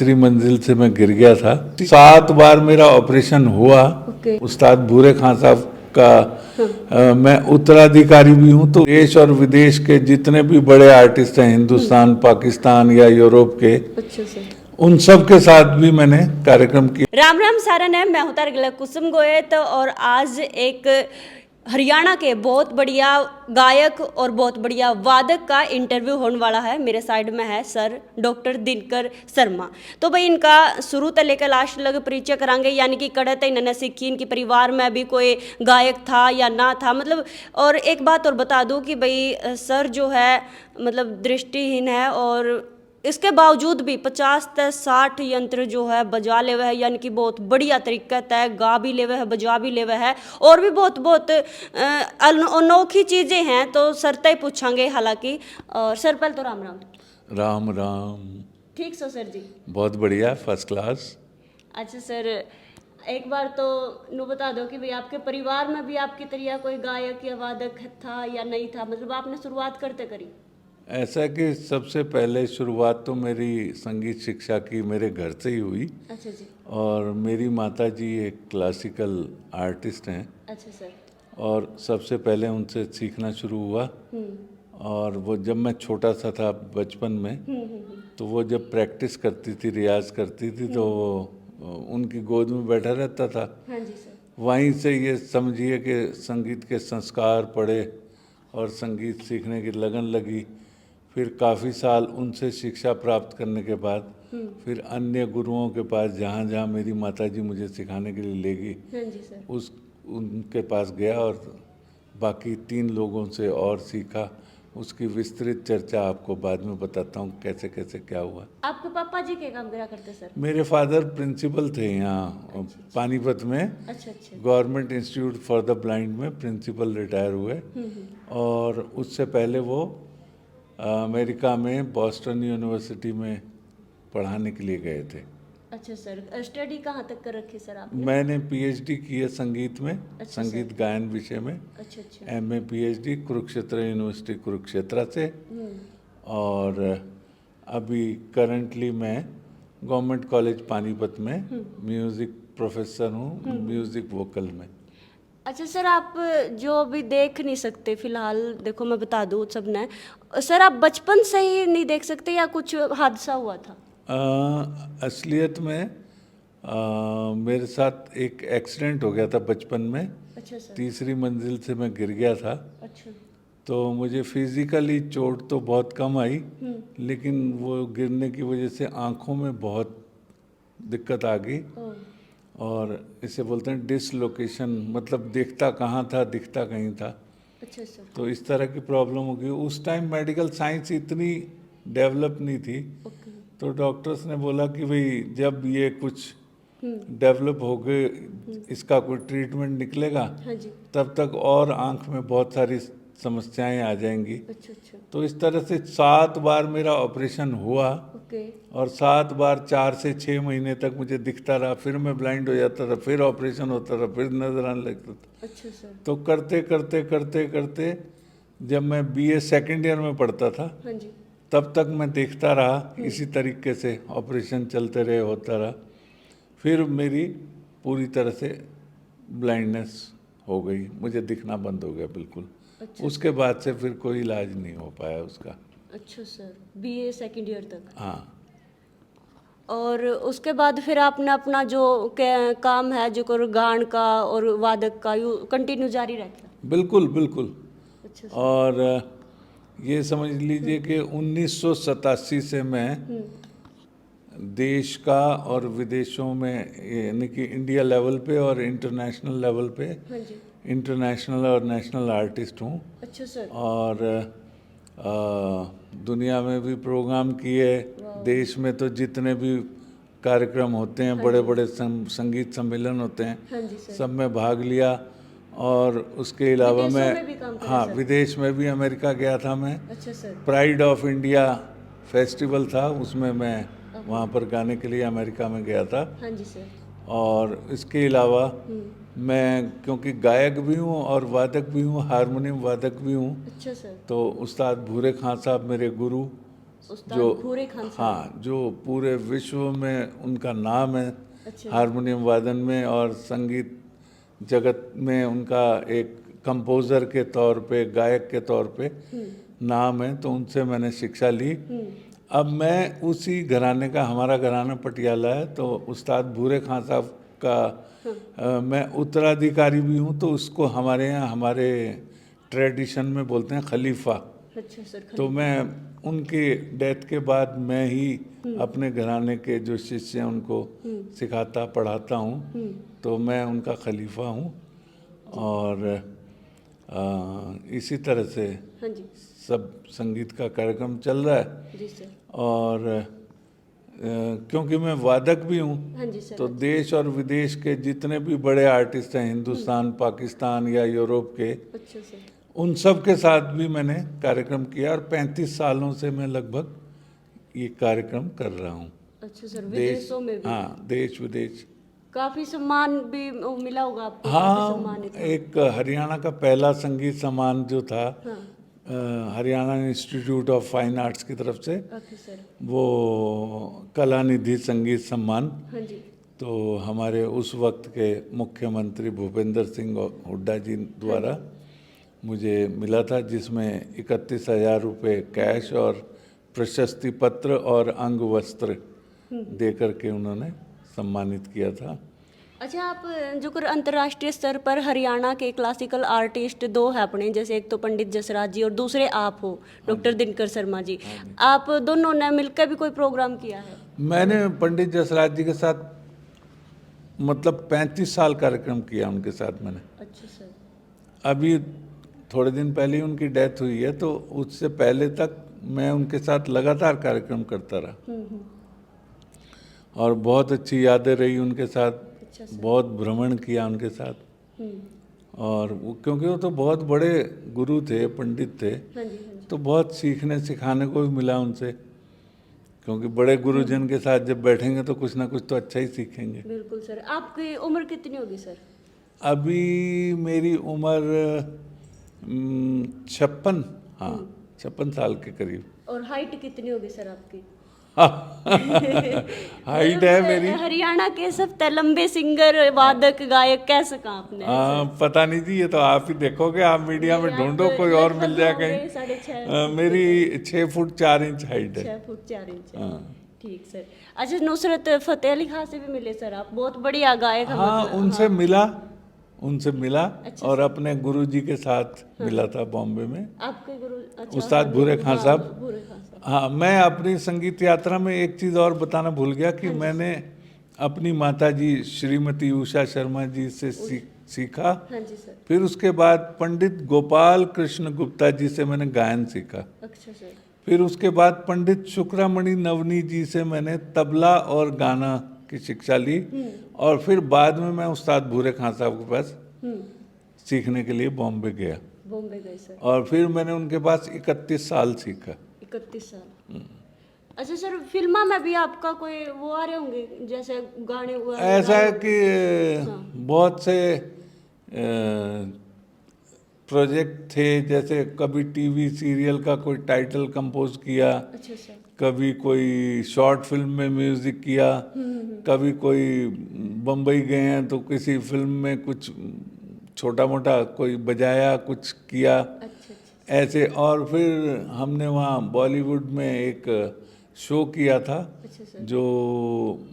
तीसरी मंजिल से मैं गिर गया था। 7 बार मेरा ऑपरेशन हुआ। उस्ताद भूरे खान साहब का मैं उत्तराधिकारी भी हूँ। तो देश और विदेश के जितने भी बड़े आर्टिस्ट हैं, हिंदुस्तान, पाकिस्तान या यूरोप के, उन सब के साथ भी मैंने कार्यक्रम किया। राम राम सारन है, मैं हूं तारगला कुसुम गोयत और आज एक हरियाणा के बहुत बढ़िया गायक और बहुत बढ़िया वादक का इंटरव्यू होने वाला है। मेरे साइड में है सर डॉक्टर दिनकर शर्मा। तो भाई इनका शुरू से लेकर लास्ट लग परिचय करांगे, यानी कि कड़े तक इन्होंने सीखी, इनके परिवार में भी कोई गायक था या ना था, मतलब। और एक बात और बता दूं कि भाई सर जो है मतलब दृष्टिहीन है और इसके बावजूद भी 50 से 60 यंत्र जो है बजा ले है, यानी कि बहुत बढ़िया तरीका तय गा भी ले है, बजा भी ले है, और भी बहुत बहुत अनोखी चीज़ें हैं। तो सर तय पूछांगे हालांकि। और सर पहले तो राम राम। राम राम। ठीक सो सर जी? बहुत बढ़िया, फर्स्ट क्लास। अच्छा सर, एक बार तो नु बता दो कि भाई आपके परिवार में भी आपकी तरह कोई गायक या वादक था या नहीं था, मतलब आपने शुरुआत करते करी? ऐसा कि सबसे पहले शुरुआत तो मेरी संगीत शिक्षा की मेरे घर से ही हुई। अच्छा जी। और मेरी माता जी एक क्लासिकल आर्टिस्ट हैं। अच्छा सर। और सबसे पहले उनसे सीखना शुरू हुआ। और वो जब मैं छोटा सा था बचपन में, तो वो जब प्रैक्टिस करती थी, रियाज करती थी, तो वो उनकी गोद में बैठा रहता था। हाँ जी सर। वहीं से ये समझिए कि संगीत के संस्कार पड़े और संगीत सीखने की लगन लगी। फिर काफ़ी साल उनसे शिक्षा प्राप्त करने के बाद फिर अन्य गुरुओं के पास, जहाँ जहाँ मेरी माताजी मुझे सिखाने के लिए ले गई, हाँ जी सर। उनके पास गया और बाकी 3 लोगों से और सीखा। उसकी विस्तृत चर्चा आपको बाद में बताता हूँ कैसे कैसे क्या हुआ। आपके पापा जी क्या काम करा करते सर? मेरे फादर प्रिंसिपल थे यहाँ पानीपत में। अच्छा अच्छा। Government institute for the blind में प्रिंसिपल रिटायर हुए। और उससे पहले वो अमेरिका में बॉस्टन यूनिवर्सिटी में पढ़ाने के लिए गए थे। अच्छा सर, स्टडी कहाँ तक कर रखी सर आपने? मैंने पीएचडी की है संगीत में। अच्छा संगीत गायन विषय में। अच्छा अच्छा। MA PhD Kurukshetra university Kurukshetra से। और अभी करंटली मैं गवर्नमेंट कॉलेज पानीपत में म्यूज़िक प्रोफेसर हूँ, म्यूज़िक वोकल में। अच्छा सर, आप जो अभी देख नहीं सकते फिलहाल, देखो मैं बता दूँ सबने, सर आप बचपन से ही नहीं देख सकते या कुछ हादसा हुआ था? असलियत में मेरे साथ एक एक्सीडेंट हो गया था बचपन में। अच्छा सर। तीसरी मंजिल से मैं गिर गया था। अच्छा। तो मुझे फिजिकली चोट तो बहुत कम आई, लेकिन वो गिरने की वजह से आँखों में बहुत दिक्कत आ गई। और इसे बोलते हैं डिसलोकेशन, मतलब देखता कहाँ था दिखता कहीं था। अच्छा सर। तो इस तरह की प्रॉब्लम हो गई। उस टाइम मेडिकल साइंस इतनी डेवलप नहीं थी। ओके। तो डॉक्टर्स ने बोला कि भाई जब ये कुछ डेवलप हो गए, इसका कोई ट्रीटमेंट निकलेगा, हाँ जी। तब तक और आँख में बहुत सारी समस्याएं आ जाएंगी। अच्छा अच्छा। तो इस तरह से 7 बार मेरा ऑपरेशन हुआ। ओके। और 7 बार 4 से 6 महीने तक मुझे दिखता रहा। फिर मैं ब्लाइंड हो जाता था, फिर ऑपरेशन होता था, फिर नजर आने लगता था। अच्छा सर। तो करते करते करते करते जब मैं बीए सेकेंड ईयर में पढ़ता था, हाँ जी। तब तक मैं देखता रहा इसी तरीके से, ऑपरेशन चलते रहे, होता रहा। फिर मेरी पूरी तरह से ब्लाइंडनेस हो गई, मुझे दिखना बंद हो गया बिल्कुल। अच्छा। उसके बाद से फिर कोई इलाज नहीं हो पाया उसका। अच्छा सर, बीए सेकंड ईयर तक? हाँ। और उसके बाद फिर आपने अपना जो काम है जो कर गान का और वादक का यू कंटिन्यू जारी रखा? बिल्कुल बिल्कुल। अच्छा सर। और ये समझ लीजिए कि 1987 से मैं देश का और विदेशों में, यानी कि इंडिया लेवल पे और इंटरनेशनल लेवल पे, हाँ जी। इंटरनेशनल और नेशनल आर्टिस्ट हूँ। अच्छा सर। और दुनिया में भी प्रोग्राम किए। देश में तो जितने भी कार्यक्रम होते हैं, बड़े बड़े संगीत सम्मेलन होते हैं, हाँ जी सर। सब में भाग लिया। और उसके अलावा विदेशों में भी काम करा हाँ, सर? विदेश में भी अमेरिका गया था मैं। अच्छा sir. Pride of India festival था, उसमें मैं वहाँ पर गाने के लिए अमेरिका में गया था। हाँ जी सर। और इसके अलावा मैं, क्योंकि गायक भी हूँ और वादक भी हूँ, हारमोनियम वादक भी हूँ, अच्छा सर। तो उस्ताद भूरे खान साहब मेरे गुरु उस्ताद जो भूरे खान साहब। हाँ, जो पूरे विश्व में उनका नाम है अच्छा। हारमोनियम वादन में और संगीत जगत में उनका एक कंपोज़र के तौर पे, गायक के तौर पे नाम है, तो उनसे मैंने शिक्षा ली। अब मैं उसी घराने का, हमारा घराना पटियाला है, तो उस्ताद भूरे खान साहब का मैं उत्तराधिकारी भी हूँ, तो उसको हमारे यहाँ हमारे ट्रेडिशन में बोलते हैं खलीफा। अच्छा सर। तो मैं उनके डेथ के बाद मैं ही अपने घराने के जो शिष्य हैं उनको सिखाता पढ़ाता हूँ, तो मैं उनका खलीफा हूँ। और इसी तरह से हाँ जी। सब संगीत का कार्यक्रम चल रहा है। जी सर। और क्योंकि मैं वादक भी हूँ, हाँ जी सर। तो देश और विदेश के जितने भी बड़े आर्टिस्ट हैं, हिंदुस्तान, पाकिस्तान या यूरोप के, अच्छा सर। उन सब के साथ भी मैंने कार्यक्रम किया और 35 सालों से मैं लगभग ये कार्यक्रम कर रहा हूँ। अच्छा सर, देश, विदेशों में भी हाँ, देश विदेश। काफी सम्मान भी मिला होगा आपको? काफी हाँ, सम्मानित हो। एक हरियाणा का पहला संगीत सम्मान जो था, हाँ। Haryana institute of fine arts की तरफ से, ओके सर। वो कलानिधि संगीत सम्मान, हाँ जी। तो हमारे उस वक्त के मुख्यमंत्री भूपेंद्र सिंह हुड्डा जी द्वारा मुझे मिला था, जिसमें 31,000 रुपये कैश और प्रशस्ति पत्र और अंग वस्त्र दे करके उन्होंने सम्मानित किया था। अच्छा, आप जो कर अंतर्राष्ट्रीय स्तर पर हरियाणा के क्लासिकल आर्टिस्ट दो हैं अपने, जैसे एक तो पंडित जसराज जी और दूसरे आप हो, डॉक्टर दिनकर शर्मा जी। आप दोनों ने मिलकर भी कोई प्रोग्राम किया है? मैंने पंडित जसराज जी के साथ मतलब 35 साल कार्यक्रम किया उनके साथ मैंने। अच्छा सर। अभी थोड़े दिन पहले ही उनकी डेथ हुई है, तो उससे पहले तक मैं उनके साथ लगातार कार्यक्रम करता रहा और बहुत अच्छी यादें रही उनके साथ। अच्छा सर। बहुत भ्रमण किया उनके साथ। और वो, क्योंकि वो तो बहुत बड़े गुरु थे, पंडित थे, हाँ जी। हाँ जी। तो बहुत सीखने सिखाने को भी मिला उनसे, क्योंकि बड़े गुरुजन के साथ जब बैठेंगे तो कुछ ना कुछ तो अच्छा ही सीखेंगे। बिल्कुल सर। आपकी उम्र कितनी होगी सर? अभी मेरी उम्र 56, हाँ 56 साल के करीब। और हाइट कितनी होगी सर आपकी? हाइट है मेरी, हरियाणा के सबसे लंबे सिंगर, वादक, गायक कैसे कहा आपने? पता नहीं जी, ये तो आप ही देखोगे, आप मीडिया में ढूंढो, कोई और मिल जाए कहीं। 6.5 मेरी 6 फुट 4 इंच हाइट है। 6 फुट 4 इंच है। ठीक सर। अच्छा, नुसरत फतेह अली खान से भी मिले सर आप? बहुत बढ़िया गायक है। हाँ, उनसे मिला अच्छा और अपने गुरुजी के साथ मिला था बॉम्बे में, आपके गुरु? अच्छा, उस्ताद भूरे खान साहब। भूरे खान साहब। हाँ, मैं अपनी संगीत यात्रा में एक चीज़ और बताना भूल गया कि मैंने अपनी माता जी श्रीमती उषा शर्मा जी से सीखा। हाँ जी सर। फिर उसके बाद पंडित गोपाल कृष्ण गुप्ता जी से मैंने गायन सीखा। अच्छा सर। फिर उसके बाद पंडित शुक्रामणि नवनी जी से मैंने तबला और गाना की शिक्षा ली। और फिर बाद में मैं उस्ताद भूरे खान साहब के पास सीखने के लिए बॉम्बे गया। बॉम्बे गए सर। और फिर मैंने उनके पास 31 साल सीखा। 31 साल। अच्छा सर, फिल्मा में भी आपका कोई वो आ रहे होंगे, जैसे गाने हुआ? ऐसा है कि बहुत से प्रोजेक्ट थे, जैसे कभी टीवी सीरियल का कोई टाइटल कंपोज किया। अच्छा सर। कभी कोई शॉर्ट फिल्म में म्यूजिक किया, कभी कोई बम्बई गए हैं तो किसी फिल्म में कुछ छोटा मोटा कोई बजाया, कुछ किया। अच्छा। ऐसे। और फिर हमने वहाँ बॉलीवुड में एक शो किया था, अच्छा सर। जो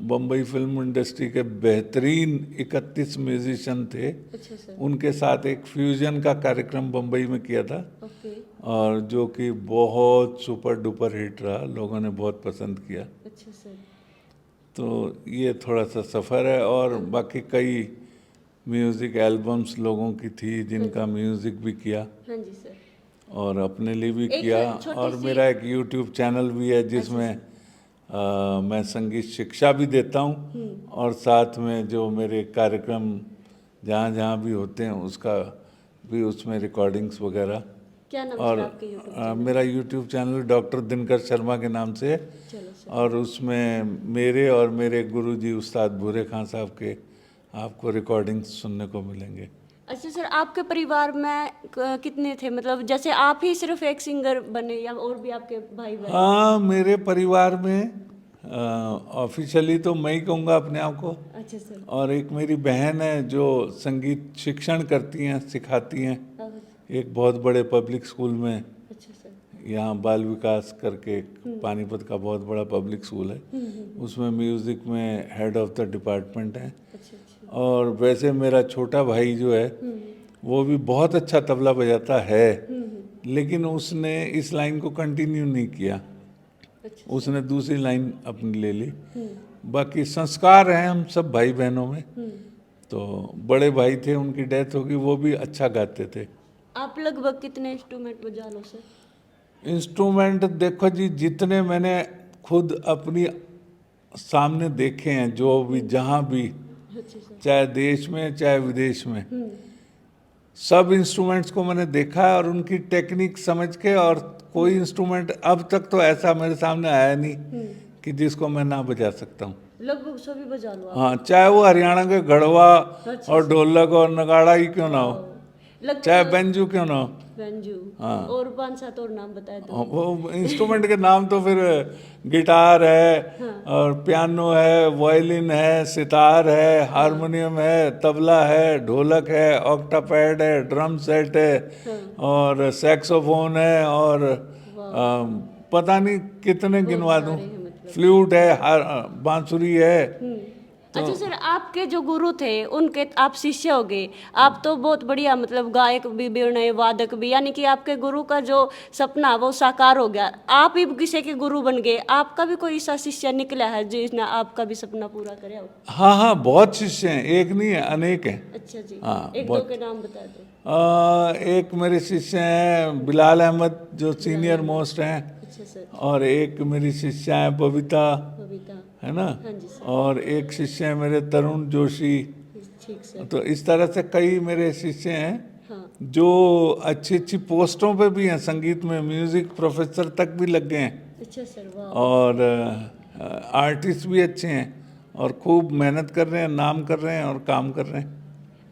बम्बई फिल्म इंडस्ट्री के बेहतरीन 31 म्यूजिशियन थे, अच्छा सर। उनके साथ एक फ्यूजन का कार्यक्रम बम्बई में किया था। ओके। और जो कि बहुत सुपर डुपर हिट रहा, लोगों ने बहुत पसंद किया। अच्छा सर। तो ये थोड़ा सा सफ़र है। और बाकी कई म्यूज़िक एल्बम्स लोगों की थी जिनका म्यूज़िक भी किया। हाँ जी सर। और अपने लिए भी एक किया। छोटी और सी- मेरा एक यूट्यूब चैनल भी है जिसमें मैं संगीत शिक्षा भी देता हूँ, और साथ में जो मेरे कार्यक्रम जहाँ जहाँ भी होते हैं उसका भी उसमें रिकॉर्डिंग्स वगैरह। क्या नाम और सर आपके यूट्यूब? मेरा YouTube channel doctor Dinkar Sharma के नाम से है। चलो सर। और उसमें मेरे और मेरे गुरुजी उस्ताद भूरे खान साहब के आपको रिकॉर्डिंग्स सुनने को मिलेंगे। अच्छा सर, आपके परिवार में कितने थे, मतलब जैसे आप ही सिर्फ एक सिंगर बने या और भी आपके भाई बहन? हाँ, मेरे परिवार में ऑफिशियली तो मैं ही कहूँगा अपने आप को, अच्छा सर। और एक मेरी बहन है जो संगीत शिक्षण करती हैं, सिखाती हैं एक बहुत बड़े पब्लिक स्कूल में। अच्छा सर। यहाँ बाल विकास करके पानीपत का बहुत बड़ा पब्लिक स्कूल है, उसमें म्यूज़िक में हेड ऑफ द डिपार्टमेंट है। अच्छा अच्छा। और वैसे मेरा छोटा भाई जो है वो भी बहुत अच्छा तबला बजाता है, लेकिन उसने इस लाइन को कंटिन्यू नहीं किया, अच्छा। उसने दूसरी लाइन अपनी ले ली। बाकी संस्कार हैं हम सब भाई बहनों में। तो बड़े भाई थे, उनकी डेथ हो गई, वो भी अच्छा गाते थे। आप लगभग कितने इंस्ट्रूमेंट बजा लो सर? इंस्ट्रूमेंट देखो जी, जितने मैंने खुद अपनी सामने देखे हैं, जो भी जहाँ भी, अच्छा सर। चाहे देश में चाहे विदेश में, सब इंस्ट्रूमेंट्स को मैंने देखा है और उनकी टेक्निक समझ के, और कोई इंस्ट्रूमेंट अब तक तो ऐसा मेरे सामने आया नहीं कि जिसको मैं ना बजा सकता हूँ। लगभग सभी बजा लो आप? हाँ, चाहे वो हरियाणा के गढ़वा अच्छा। और ढोलक और नगाड़ा ही क्यों ना हो, चाहे लगभग बेंजू क्यों ना हो। बेंजू। हाँ। और 5-7 और नाम बताए दो। वो इंस्ट्रूमेंट के नाम तो फिर गिटार है और पियानो है, वायलिन है, सितार है, हारमोनियम है, तबला है, ढोलक है, ऑक्टापैड है, ड्रम सेट है और सैक्सोफोन है, और पता नहीं कितने गिनवा दूं, फ्लूट है, बांसुरी है। अच्छा सर, आपके जो गुरु थे उनके आप शिष्य हो गए, आप तो बहुत बढ़िया मतलब गायक भी बने, वादक भी, यानी कि आपके गुरु का जो सपना वो साकार हो गया, आप ही किसी के गुरु बन गए। आपका भी कोई ऐसा शिष्य निकला है जिसने आपका भी सपना पूरा करे हो? हाँ हाँ, बहुत शिष्य हैं, एक नहीं है, अनेक हैं। अच्छा जी। हाँ, एक दो बहुत। के नाम बता दो। एक मेरे शिष्य हैं बिलाल अहमद, जो सीनियर मोस्ट हैं, अच्छा सर। और एक मेरी शिष्या है बबीता, बबीता। है ना, हाँ जी सर। और एक शिष्य है मेरे तरुण जोशी। ठीक सर। तो इस तरह से कई मेरे शिष्य हैं हाँ। जो अच्छी अच्छी पोस्टों पे भी हैं, संगीत में म्यूजिक प्रोफेसर तक भी लग गए हैं, अच्छा सर। वाह। और आर्टिस्ट भी अच्छे हैं और खूब मेहनत कर रहे हैं, नाम कर रहे हैं और काम कर रहे हैं।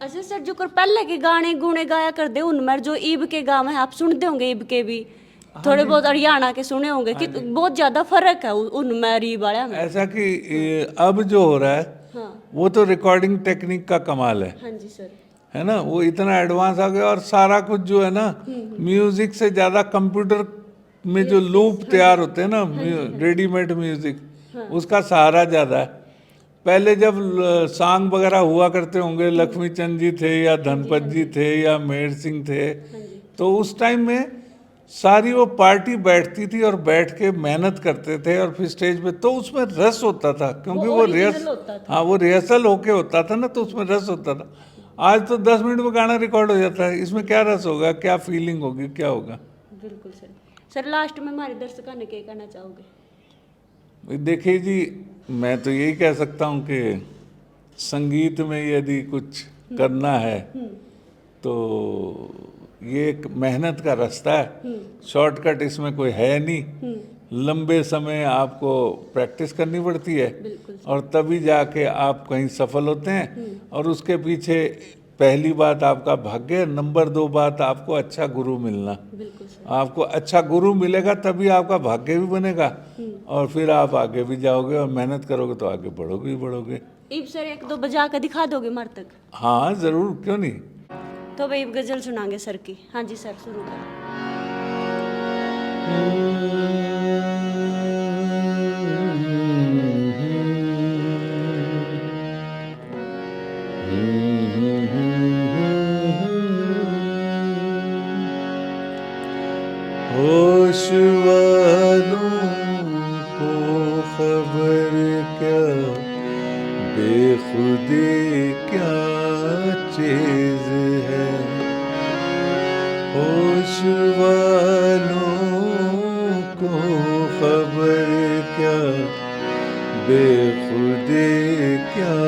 अच्छा सर, जो कर पहले के गाने गुणे गाया कर दे उनमें, जो ईब के गाँव है आप सुनते होंगे, ईब के भी थोड़े बहुत हरियाणा के सुने होंगे कि बहुत ज्यादा फर्क है उनमें रीब वाले में। ऐसा कि अब जो हो रहा है हाँ। वो तो रिकॉर्डिंग टेक्निक का कमाल है हाँ जी सर। है ना, वो इतना एडवांस आ गया, और सारा कुछ जो है ना, म्यूजिक से ज्यादा कंप्यूटर में जो लूप तैयार होते हैं ना, रेडीमेड म्यूजिक, उसका सहारा ज्यादा है। पहले जब सॉन्ग वगैरह हुआ करते होंगे, लक्ष्मी चंद जी थे या धनपत जी थे या मेहर सिंह थे, तो उस टाइम में सारी वो पार्टी बैठती थी और बैठ के मेहनत करते थे, और फिर स्टेज पे तो उसमें रस होता था, क्योंकि वो original होता था। हाँ, वो रिहर्सल होके होता था ना, तो उसमें रस होता था। आज तो 10 मिनट में गाना रिकॉर्ड हो जाता है, इसमें क्या रस होगा, क्या फीलिंग होगी, क्या होगा। बिल्कुल सर। सर लास्ट में हमारे दर्शकों ने क्या कहना चाहोगे? देखिए जी, मैं तो यही कह सकता हूँ कि संगीत में यदि कुछ करना है तो ये एक मेहनत का रास्ता है, शॉर्टकट इसमें कोई है नहीं। लंबे समय आपको प्रैक्टिस करनी पड़ती है, और तभी जाके आप कहीं सफल होते हैं। और उसके पीछे पहली बात आपका भाग्य, नंबर 2 बात आपको अच्छा गुरु मिलना। बिल्कुल सर। आपको अच्छा गुरु मिलेगा तभी आपका भाग्य भी बनेगा, और फिर आप आगे भी जाओगे, और मेहनत करोगे तो आगे बढ़ोगे ही बढ़ोगे। ईब सर एक दो बजा कर दिखा दोगे हमारे तक? हाँ जरूर, क्यों नहीं। तो भाई गजल सुनाएंगे सर की। हाँ जी सर, शुरू करें। होश वालों को खबर क्या, बेखुदी क्या चीज है। होश वालों को खबर क्या, बेखुदी क्या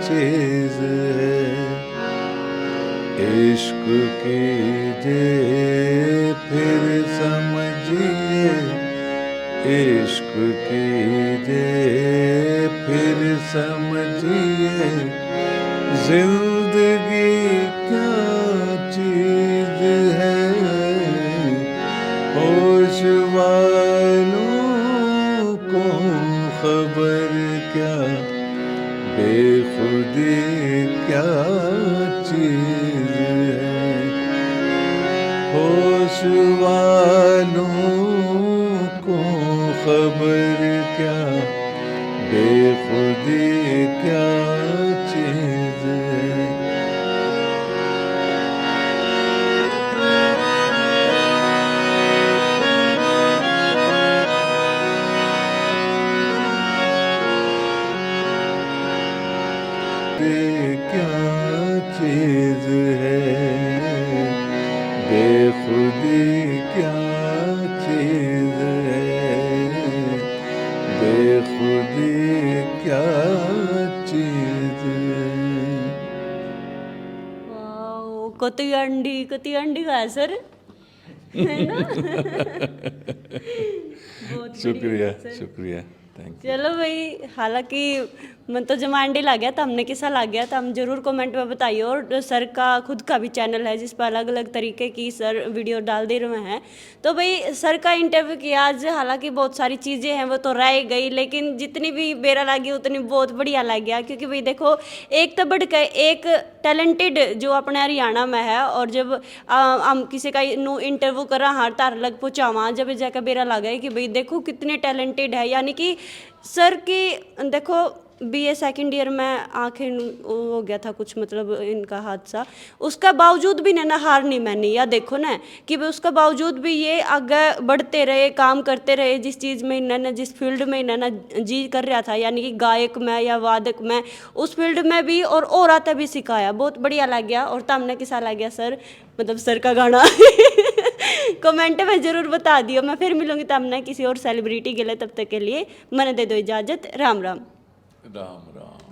चीज है। इश्क कीजिए फिर समझिए, इश्क कीजिए फिर समझिए, जिंदगी क्या बेखुदी क्या चीज है, होश वालों को खबर क्या, बेखुदी क्या चीज है। क्या चीज है, बेखुदी क्या चीज है, बेखुदी क्या चीज है। वाओ, कति अंडी का है सर, है ना? बहुत शुक्रिया बढ़िया सर। शुक्रिया, थैंक यू। चलो भाई, हालांकि मन तो जमांडी लग गया था, हमने किसा लग गया था, हम जरूर कमेंट में बताइए। और सर का खुद का भी चैनल है जिस पर अलग अलग तरीके की सर वीडियो डाल दे रहे हैं। तो भाई सर का इंटरव्यू किया आज, हालांकि बहुत सारी चीज़ें हैं वो तो रह गई, लेकिन जितनी भी बेरा लगी उतनी बहुत बढ़िया लग गया। क्योंकि भाई देखो, एक तो बढ़ के एक टैलेंटेड जो अपने हरियाणा में है, और जब हम किसी का इंटरव्यू करा हार तार लग पहुँचावा, जब जाकर बेरा लगा कि भाई देखो कितने टैलेंटेड है। यानी कि सर की देखो बीए सेकंड ईयर में आंखें हो गया था कुछ, मतलब इनका हादसा, उसका बावजूद भी ना हार नहीं मानी। या देखो ना कि भाई उसका बावजूद भी ये आगे बढ़ते रहे, काम करते रहे, जिस चीज़ में इन्होंने, जिस फील्ड में इन्होंने जी कर रहा था, यानी कि गायक में या वादक में, उस फील्ड में भी और आता भी सिखाया। बहुत बढ़िया लग गया। और तब ने किसा लग गया सर, मतलब सर का गाना कमेंट में जरूर बता दियो। मैं फिर मिलूंगी तब ना किसी और सेलिब्रिटी के लिए, तब तक के लिए मन दे दो इजाज़त। राम राम। राम राम।